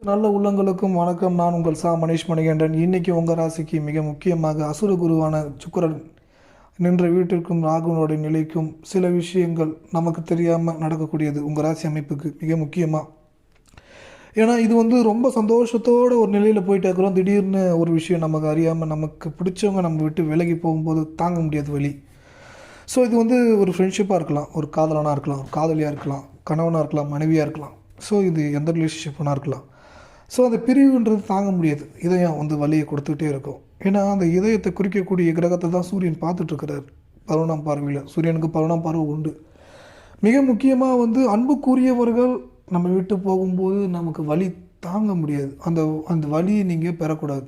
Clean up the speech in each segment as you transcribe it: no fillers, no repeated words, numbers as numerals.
நல்ல உள்ளங்களுக்கும் வணக்கம். நான் உங்கள் மணீஷ் மணிகண்டன். இன்னைக்கு உங்கள் ராசிக்கு மிக முக்கியமாக அசுர குருவான சுக்கிரன் நின்ற வீட்டிற்கும் ராகுனுடைய நிலைக்கும் சில விஷயங்கள் நமக்கு தெரியாமல் நடக்கக்கூடியது உங்கள் ராசி அமைப்புக்கு மிக முக்கியமாக. ஏன்னா இது ரொம்ப சந்தோஷத்தோடு ஒரு நிலையில் போயிட்டு இருக்கிறோம். திடீர்னு ஒரு விஷயம் நமக்கு அறியாமல் நமக்கு பிடிச்சவங்க நம்ம விட்டு விலகி போகும்போது தாங்க முடியாது வழி. ஸோ இது ஒரு ஃப்ரெண்ட்ஷிப்பாக இருக்கலாம், ஒரு காதலனாக இருக்கலாம், ஒரு காதலியாக இருக்கலாம், கணவனாக இருக்கலாம், மனைவியாக இருக்கலாம். ஸோ இது எந்த ரிலேஷன்ஷிப்னாக இருக்கலாம். ஸோ அந்த பிரிவுன்றது தாங்க முடியாது. இதயம் வலியை கொடுத்துக்கிட்டே இருக்கும். ஏன்னா அந்த இதயத்தை குறிக்கக்கூடிய கிரகத்தை தான் சூரியன் பார்த்துட்ருக்கிறார் 11ஆம் பார்வையில். சூரியனுக்கு 11ஆம் பார்வை உண்டு. மிக முக்கியமாக அன்புக்குரியவர்கள் நம்ம விட்டு போகும்போது நமக்கு வலி தாங்க முடியாது. அந்த அந்த வலியை நீங்கள் பெறக்கூடாது.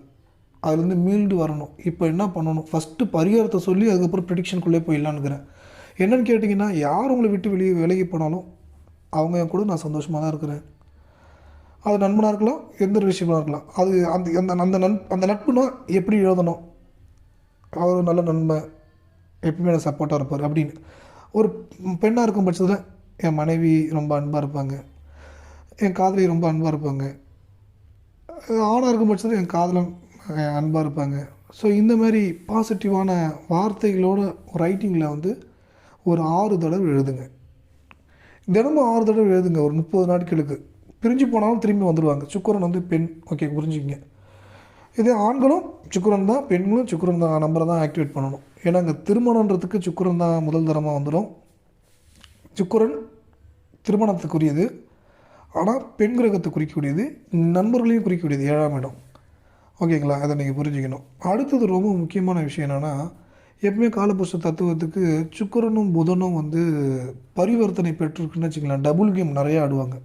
அதுலேருந்து மீண்டு வரணும். இப்போ என்ன பண்ணணும்? ஃபஸ்ட்டு பரிகாரத்தை சொல்லி அதுக்கப்புறம் ப்ரெடிக்ஷனுக்குள்ளே போயிடலான்னுக்கிறேன். என்னென்னு கேட்டிங்கன்னா, யார் உங்களை விட்டு விலகி போனாலும் அவங்க என் கூட நான் சந்தோஷமாக தான் இருக்கிறேன். அது நண்பனாக இருக்கலாம், எந்த ரிலேஷனாக இருக்கலாம். அது அந்த அந்த அந்த நட்புனா எப்படி எழுதணும்? அவர் நல்ல நண்பன், எப்பவுமே எனக்கு சப்போர்ட்டாக இருப்பார் அப்படின்னு. ஒரு பெண்ணாக இருக்கும் பட்சத்தில் என் மனைவி ரொம்ப அன்பாக இருப்பாங்க, என் காதலி ரொம்ப அன்பாக இருப்பாங்க. ஆணாக இருக்கும் பட்சத்தில் என் காதலன் அன்பாக இருப்பாங்க. ஸோ இந்த மாதிரி பாசிட்டிவான வார்த்தைகளோட ரைட்டிங்கில் ஒரு 6 தடவை எழுதுங்க. தினமும் 6 தடவை எழுதுங்க. ஒரு 30 நாட்களுக்கு. பிரிஞ்சு போனாலும் திரும்பி வந்துடுவாங்க. சுக்கிரன் பெண், ஓகே, புரிஞ்சுக்கிங்க. இதே ஆண்களும் சுக்கிரன் தான், பெண்களும் சுக்கிரன் தான் நம்பரை தான் ஆக்டிவேட் பண்ணணும். ஏன்னா அங்கே திருமணன்றதுக்கு சுக்கிரன் தான் முதல் தரமாக வந்துடும். சுக்கிரன் திருமணத்துக்குரியது, ஆனால் பெண் கிரகத்தை குறிக்கக்கூடியது, நண்பர்களையும் குறிக்கக்கூடியது 7ஆம் இடம். ஓகேங்களா? அதை நீங்கள் புரிஞ்சுக்கணும். அடுத்தது ரொம்ப முக்கியமான விஷயம் என்னென்னா, எப்பவுமே காலபுருஷ தத்துவத்துக்கு சுக்கிரனும் புதனும் பரிவர்த்தனை பெற்றிருக்குன்னு வச்சுக்கலாம். டபுள் கேம் நிறையா ஆடுவாங்க.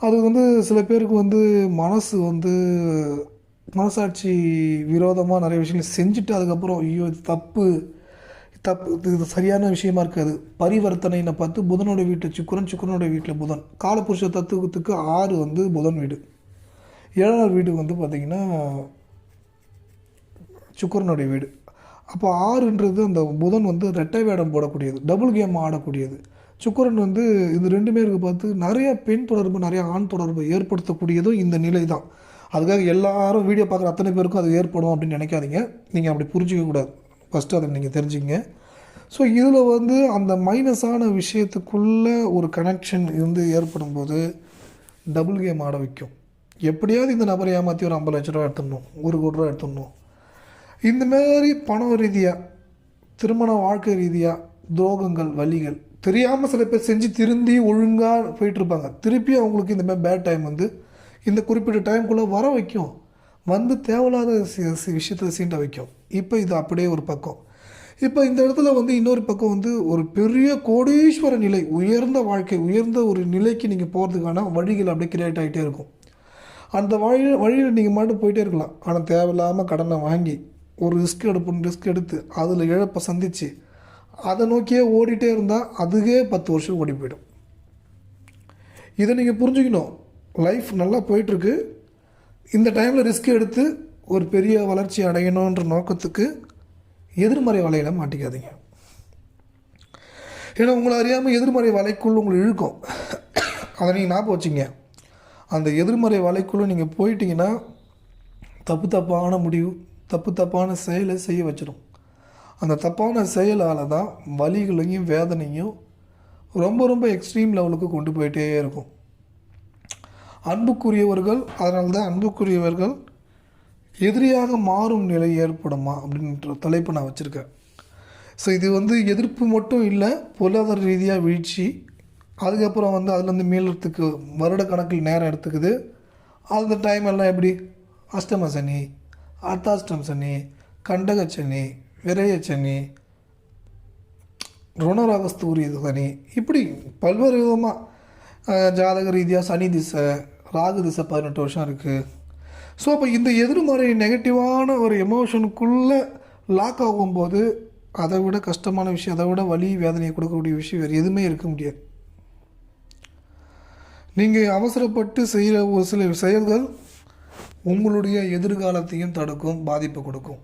அது சில பேருக்கு மனசு மனசாட்சி விரோதமாக நிறைய விஷயங்கள் செஞ்சுட்டு அதுக்கப்புறம் ஐயோ இது தப்பு இது சரியான விஷயமா இருக்காது. பரிவர்த்தனைனை பார்த்து புதனோட வீட்டு சுக்கிரனோட வீட்டில் புதன். காலபுருஷ தத்துவத்துக்கு 6 புதன் வீடு. 7ஆவது வீடு பார்த்திங்கன்னா சுக்கிரனுடைய வீடு. அப்போ 6ன்றது அந்த புதன் ரெட்டை வேடம் போடக்கூடியது, டபுள் கேம் ஆடக்கூடியது. சுக்கிரன் இது ரெண்டுமே பார்த்து நிறைய பெண் தொடர்பு, நிறைய ஆண் தொடர்பு ஏற்படுத்தக்கூடியதும் இந்த நிலை தான். அதுக்காக எல்லாரும் வீடியோ பார்க்குற அத்தனை பேருக்கும் அது ஏற்படும் அப்படின்னு நினைக்காதீங்க. நீங்கள் அப்படி புரிஞ்சிக்கக்கூடாது. ஃபஸ்ட்டு அதை நீங்கள் தெரிஞ்சுங்க. ஸோ இதில் அந்த மைனஸான விஷயத்துக்குள்ளே ஒரு கனெக்ஷன் ஏற்படும் போது டபுள் கேம் ஆட வைக்கும். எப்படியாவது இந்த நபரை ஏமாற்றி ஒரு 50 லட்ச ரூபா எடுத்துடணும், 1 கோடி ரூபா எடுத்துடணும். இந்த மாதிரி பண ரீதியாக, திருமண வாழ்க்கை ரீதியாக துரோகங்கள், வலிகள் தெரியாமல் சில பேர் செஞ்சு திருந்தி ஒழுங்காக போயிட்டுருப்பாங்க. திருப்பி அவங்களுக்கு இந்த மாதிரி பேட் டைம் இந்த குறிப்பிட்ட டைமுக்குள்ளே வர வைக்கும். தேவையில்லாத விஷயத்தை சீண்ட வைக்கும். இப்போ இது அப்படியே ஒரு பக்கம். இப்போ இந்த இடத்துல இன்னொரு பக்கம் ஒரு பெரிய கோடீஸ்வர நிலை, உயர்ந்த வாழ்க்கை, உயர்ந்த ஒரு நிலைக்கு நீங்கள் போகிறதுக்கான வழிகள் அப்படியே கிரியேட் ஆகிட்டே இருக்கும். அந்த வழியில் நீங்கள் மட்டும் போயிட்டே இருக்கலாம். ஆனால் தேவையில்லாமல் கடனை வாங்கி ஒரு ரிஸ்க் எடுத்து அதில் இழப்பை சந்தித்து அதை நோக்கியே ஓடிட்டே இருந்தால் அதுவே 10 வருஷம் ஓடி போயிடும். இதை நீங்கள் புரிஞ்சுக்கணும். லைஃப் நல்லா போயிட்டுருக்கு. இந்த டைமில் ரிஸ்க் எடுத்து ஒரு பெரிய வளர்ச்சி அடையணுன்ற நோக்கத்துக்கு எதிர்மறை வலையில் மாட்டிக்காதீங்க. ஏன்னா உங்களை அறியாமல் எதிர்மறை வலைக்குள் உங்களை இழுக்கும். அதை நீங்கள் ஞாபகம் வச்சிங்க. அந்த எதிர்மறை வலைக்குள்ளே நீங்கள் போயிட்டீங்கன்னா தப்பான முடிவு, தப்பான செயலை செய்ய வச்சிடும். அந்த தப்பான செயலால் தான் வலிகளையும் வேதனையும் ரொம்ப எக்ஸ்ட்ரீம் லெவலுக்கு கொண்டு போயிட்டே இருக்கும். அன்புக்குரியவர்கள், அதனால தான் அன்புக்குரியவர்கள் எதிரியாக மாறும் நிலை ஏற்படுமா அப்படின்ற தலைப்பு நான் வச்சுருக்கேன். ஸோ இது எதிர்ப்பு மட்டும் இல்லை, பொருளாதார ரீதியாக வீழ்ச்சி. அதுக்கப்புறம் அதுலேருந்து மீளறதுக்கு வருட கணக்கில் நேரம் எடுத்துக்குது. அந்த டைம் எல்லாம் எப்படி? அஷ்டம சனி, அர்த்தாஷ்டம் சனி, கண்டக சனி, விரய சனி, ருணராகஸ்தூரிய சனி, இப்படி பல்வேறு விதமாக ஜாதக ரீதியாக சனி திசை, ராகு திசை 18 வருஷம் இருக்குது. ஸோ அப்போ இந்த எதிர்மறை நெகட்டிவான ஒரு எமோஷனுக்குள்ளே லாக் ஆகும்போது அதை விட கஷ்டமான விஷயம், அதை விட வலி வேதனையை கொடுக்கக்கூடிய விஷயம் வேறு எதுவுமே இருக்க முடியாது. நீங்கள் அவசரப்பட்டு செய்கிற ஒரு சில செயல்கள் உங்களுடைய எதிர்காலத்தையும் தடுக்கும், பாதிப்பை கொடுக்கும்.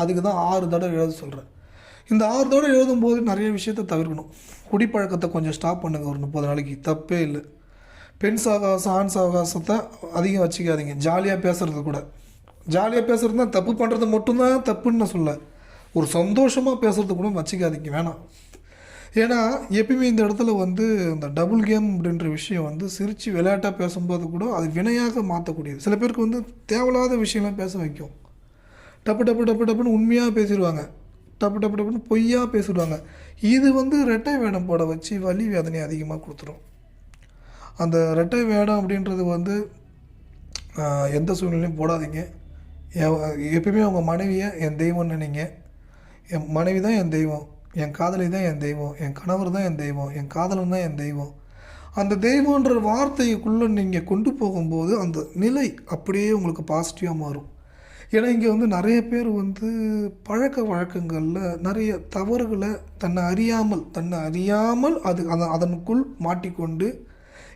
அதுக்கு தான் 6 தடவை எழுத சொல்கிறேன். இந்த 6 தடவை எழுதும்போது நிறைய விஷயத்தை தவிர்க்கணும். குடிப்பழக்கத்தை கொஞ்சம் ஸ்டாப் பண்ணுங்கள். ஒரு 30 நாளைக்கு தப்பே இல்லை. பெண் சாகாசம் ஆண் சாகாசத்தை அதிகம் வச்சுக்காதீங்க. ஜாலியாக பேசுகிறது கூட, ஜாலியாக பேசுகிறது தான் தப்பு, பண்ணுறது மட்டும்தான் தப்புன்னு நான் சொல்ல, ஒரு சந்தோஷமாக பேசுகிறது கூட வச்சுக்காதீங்க, வேணாம். ஏன்னா எப்பயுமே இந்த இடத்துல வந்து இந்த டபுள் கேம் அப்படின்ற விஷயம் வந்து சிரித்து விளையாட்டாக பேசும்போது கூட அது வினையாக மாற்றக்கூடியது. சில பேருக்கு வந்து தேவையில்லாத விஷயம்லாம் பேச வைக்கும். டப்பு டப்பு டப்பு டப்புன்னு உண்மையாக பேசிடுவாங்க, டப்பு டப்பு டப்புன்னு பொய்யாக பேசிடுவாங்க. இது வந்து ரெட்டை வேடம் போட வச்சு வலி வேதனை அதிகமாக கொடுத்துரும். அந்த ரெட்டை வேடம் அப்படின்றது வந்து எந்த சூழ்நிலையும் போடாதீங்க. எப்பயுமே உங்கள் மனைவியை என் தெய்வம்னு நினைங்க. என் மனைவி தான் என் தெய்வம், என் காதலி தான் என் தெய்வம், என் கணவர் தான் என் தெய்வம், என் காதலன் தான் என் தெய்வம். அந்த தெய்வன்ற வார்த்தைக்குள்ளே நீங்கள் கொண்டு போகும்போது அந்த நிலை அப்படியே உங்களுக்கு பாசிட்டிவாக மாறும். ஏன்னா இங்கே வந்து நிறைய பேர் வந்து பழக்க வழக்கங்களில் நிறைய தவறுகளை தன்னை அறியாமல் அதனுக்குள் மாட்டிக்கொண்டு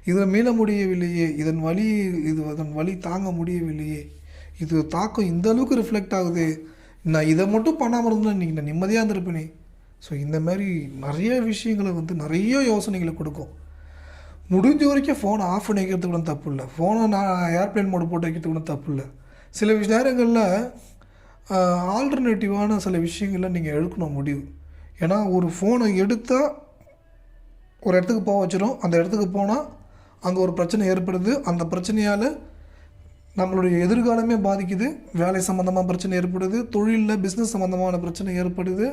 இதில் மீள முடியவில்லையே, அதன் வலி தாங்க முடியவில்லையே, இது தாக்கம் இந்த அளவுக்கு ரிஃப்ளெக்ட் ஆகுது, நான் இதை மட்டும் பண்ணாமல் இருந்தால் இன்றைக்கி நான் நிம்மதியாக இருந்திருப்பேனே. ஸோ இந்த மாதிரி நிறைய விஷயங்களை வந்து நிறைய யோசனைகளை கொடுக்கும். முடிஞ்ச வரைக்கும் ஃபோனை ஆஃப் பண்ணி வைக்கிறதுக்கு கூட தப்பு இல்லை, ஃபோனை நான் ஏர்ப்ளைன் மோடு போட்டு வைக்கிறதுக்கு கூட தப்பு இல்லை. சில நேரங்களில் ஆல்டர்னேட்டிவான சில விஷயங்களில் நீங்கள் எடுக்கணும் முடிவு. ஏன்னா ஒரு ஃபோனை எடுத்தால் ஒரு இடத்துக்கு போக வச்சிடும், அந்த இடத்துக்கு போனால் அங்கே ஒரு பிரச்சனை ஏற்படுது, அந்த பிரச்சனையால் நம்மளுடைய எதிர்காலமே பாதிக்குது, வேலை சம்மந்தமாக பிரச்சனை ஏற்படுது, தொழிலில் பிஸ்னஸ் சம்மந்தமான பிரச்சனை ஏற்படுது.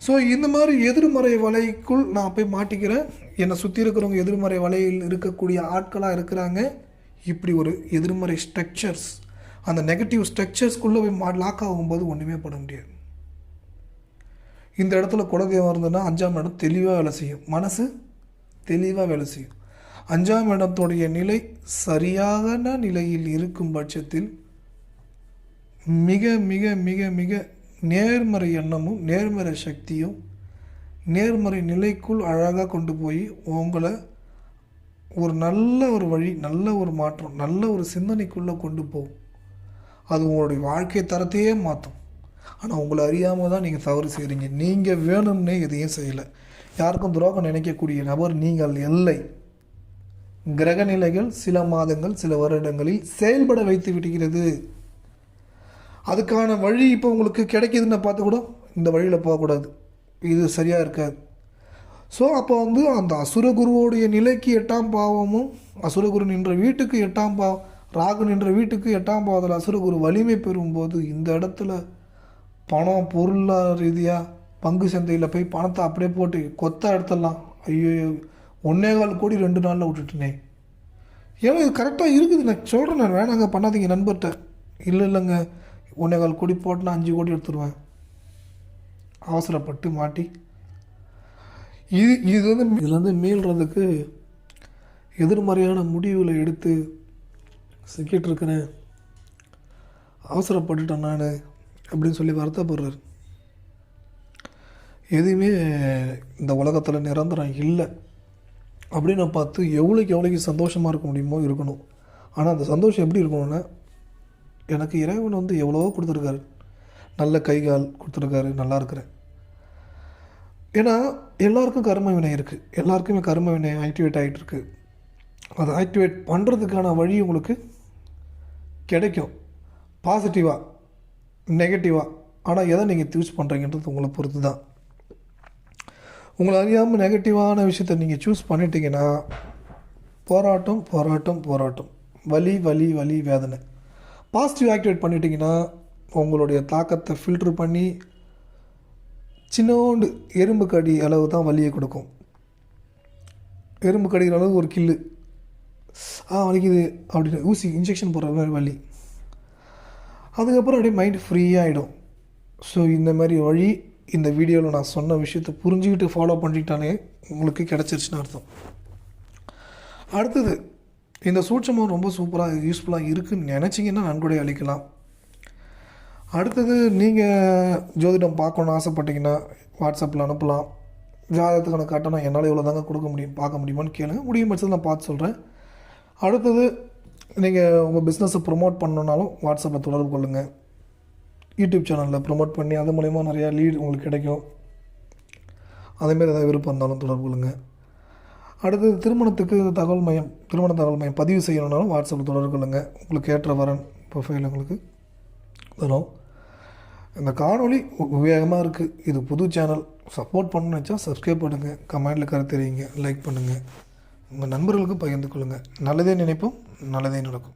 ஸோ இந்த மாதிரி எதிர்மறை வலைக்குள் நான் போய் மாட்டிக்கிறேன். என்னை சுற்றி இருக்கிறவங்க எதிர்மறை வலையில் இருக்கக்கூடிய ஆட்களாக இருக்கிறாங்க. இப்படி ஒரு எதிர்மறை ஸ்ட்ரக்சர்ஸ், அந்த நெகட்டிவ் ஸ்ட்ரக்சர்ஸ்குள்ளே போய் லாக் ஆகும்போது ஒன்றுமே பண்ண முடியாது. இந்த இடத்துல குலதெய்வம் இருந்ததுன்னா 5ஆம் இடம் தெளிவாக வேலை செய்யும், மனசு தெளிவாக வேலை செய்யும். 5ஆம் இடத்துடைய நிலை சரியான நிலையில் இருக்கும் பட்சத்தில் மிக மிக மிக மிக நேர்மறை எண்ணமும் நேர்மறை சக்தியும் நேர்மறை நிலைக்குள் அழகாக கொண்டு போய் உங்களை ஒரு நல்ல ஒரு வழி, நல்ல ஒரு மாற்றம், நல்ல ஒரு சிந்தனைக்குள்ளே கொண்டு போகும். அது உங்களுடைய வாழ்க்கை தரத்தையே மாற்றும். ஆனால் உங்களை அறியாமல் தான் நீங்கள் தவறு செய்கிறீங்க. நீங்கள் வேணும்னே எதையும் செய்யலை. யாருக்கும் துரோகம் நினைக்கக்கூடிய நபர் நீங்கள் இல்லை. கிரகநிலைகள் சில மாதங்கள் சில வருடங்களில் செயல்பட வைத்து விடுகிறது. அதுக்கான வழி இப்போ உங்களுக்கு கிடைக்கிதுன்னு பார்த்து கூட இந்த வழியில் போகக்கூடாது, இது சரியாக இருக்காது. ஸோ அப்போ வந்து அந்த அசுரகுருவோடைய நிலைக்கு 8ஆம் பாவமும், அசுரகுரு நின்ற வீட்டுக்கு 8ஆம் பாவம், ராகு நின்ற வீட்டுக்கு 8ஆம் பாவத்தில் அசுரகுரு வலிமை பெறும்போது இந்த இடத்துல பணம் பொருளாதார ரீதியாக பங்கு சந்தையில் போய் பணத்தை அப்படியே போட்டு கொத்த எடுத்துடலாம். ஐயோ 1.25 கோடி 2 நாளில் விட்டுட்டுனே. ஏன்னா இது கரெக்டாக இருக்குது, நான் சொல்கிறேன், நான் வேணாங்க பண்ணாதீங்க நண்பர்கிட்ட. இல்லைங்க 1.25 கோடி போட்டு நான் 5 கோடி எடுத்துருவேன், அவசரப்பட்டு மாட்டி. இது வந்து இதுலேருந்து மீள்றதுக்கு எதிர்மறையான முடிவுகளை எடுத்து சிக்கிட்டு இருக்கிறேன், அவசரப்பட்டுட்டேன் நான் அப்படின்னு சொல்லி வருத்தப்படுறாரு. எதுவுமே இந்த உலகத்தில் நிரந்தரம் இல்லை அப்படின்னு பார்த்து எவ்வளோக்கு சந்தோஷமாக இருக்க முடியுமோ இருக்கணும். ஆனால் அந்த சந்தோஷம் எப்படி இருக்கணும்னா, எனக்கு இறைவன் வந்து எவ்வளவோ கொடுத்துருக்காரு, நல்ல கைகால் கொடுத்துருக்காரு, நல்லா இருக்கிறேன். ஏன்னா எல்லாருக்கும் கர்ம வினை இருக்குது, எல்லாருக்குமே கர்ம வினை ஆக்டிவேட் ஆகிட்டுருக்கு. அதை ஆக்டிவேட் பண்ணுறதுக்கான வழி உங்களுக்கு கிடைக்கும், பாசிட்டிவாக நெகட்டிவாக. ஆனால் எதை நீங்கள் சூஸ் பண்ணுறீங்கன்றது உங்களை பொறுத்து தான். உங்களை அறியாமல் நெகட்டிவான விஷயத்தை நீங்கள் சூஸ் பண்ணிட்டீங்கன்னா போராட்டம் போராட்டம் போராட்டம், வலி வலி வலி வேதனை. பாசிட்டிவ் ஆக்டிவேட் பண்ணிட்டீங்கன்னா உங்களுடைய தாக்கத்தை ஃபில்ட்ரு பண்ணி சின்னோண்டு எறும்பு கடி அளவு தான் வலியை கொடுக்கும். எறும்பு கடிக்கிற அளவு ஒரு கில்லு வலிக்குது அப்படின்னு ஊசி இன்ஜெக்ஷன் போடுற மாதிரி வலி. அதுக்கப்புறம் அப்படியே மைண்ட் ஃப்ரீயாகிடும். ஸோ இந்த மாதிரி வழி இந்த வீடியோவில் நான் சொன்ன விஷயத்தை புரிஞ்சுக்கிட்டு ஃபாலோ பண்ணிக்கிட்டாலே உங்களுக்கு கிடச்சிருச்சுன்னு அர்த்தம். அடுத்தது, இந்த சூட்சமம் ரொம்ப சூப்பராக யூஸ்ஃபுல்லாக இருக்குதுன்னு நினச்சிங்கன்னா நன்கொடை அளிக்கலாம். அடுத்தது, நீங்கள் ஜோதிடம் பார்க்கணுன்னு ஆசைப்பட்டீங்கன்னா வாட்ஸ்அப்பில் அனுப்பலாம். ஜாதகத்துக்கான கட்டணம் என்னால் இவ்வளோ தாங்க கொடுக்க முடியும், பார்க்க முடியுமான்னு கேளுங்க, முடியும் பட்சத்தில் நான் பார்த்து சொல்கிறேன். அடுத்தது, நீங்கள் உங்கள் பிஸ்னஸை ப்ரொமோட் பண்ணணுன்னாலும் வாட்ஸ்அப்பில் தொடர்பு கொள்ளுங்கள். யூடியூப் சேனலில் ப்ரொமோட் பண்ணி அது மூலயமா நிறையா லீட் உங்களுக்கு கிடைக்கும். அதேமாரி ஏதாவது விருப்பம் இருந்தாலும் தொடர்பு கொள்ளுங்கள். அடுத்தது திருமண தகவல் மையம் பதிவு செய்யணுன்னாலும் வாட்ஸ்அப்பில் தொடர்பு கொள்ளுங்கள். உங்களுக்கு ஏற்ற வரன் ப்ரொஃபைல் உங்களுக்கு வரும். இந்த காணொளி உபயோகமாக இருக்குது. இது புது சேனல். சப்போர்ட் பண்ணணும்னு வச்சா சப்ஸ்கிரைப் பண்ணுங்கள், கமெண்டில் கருத்து தெரிவிங்க, லைக் பண்ணுங்கள், உங்கள் நண்பர்களுக்கு பகிர்ந்து கொள்ளுங்கள். நல்லதே நினைப்போம், நல்லதே நடக்கும்.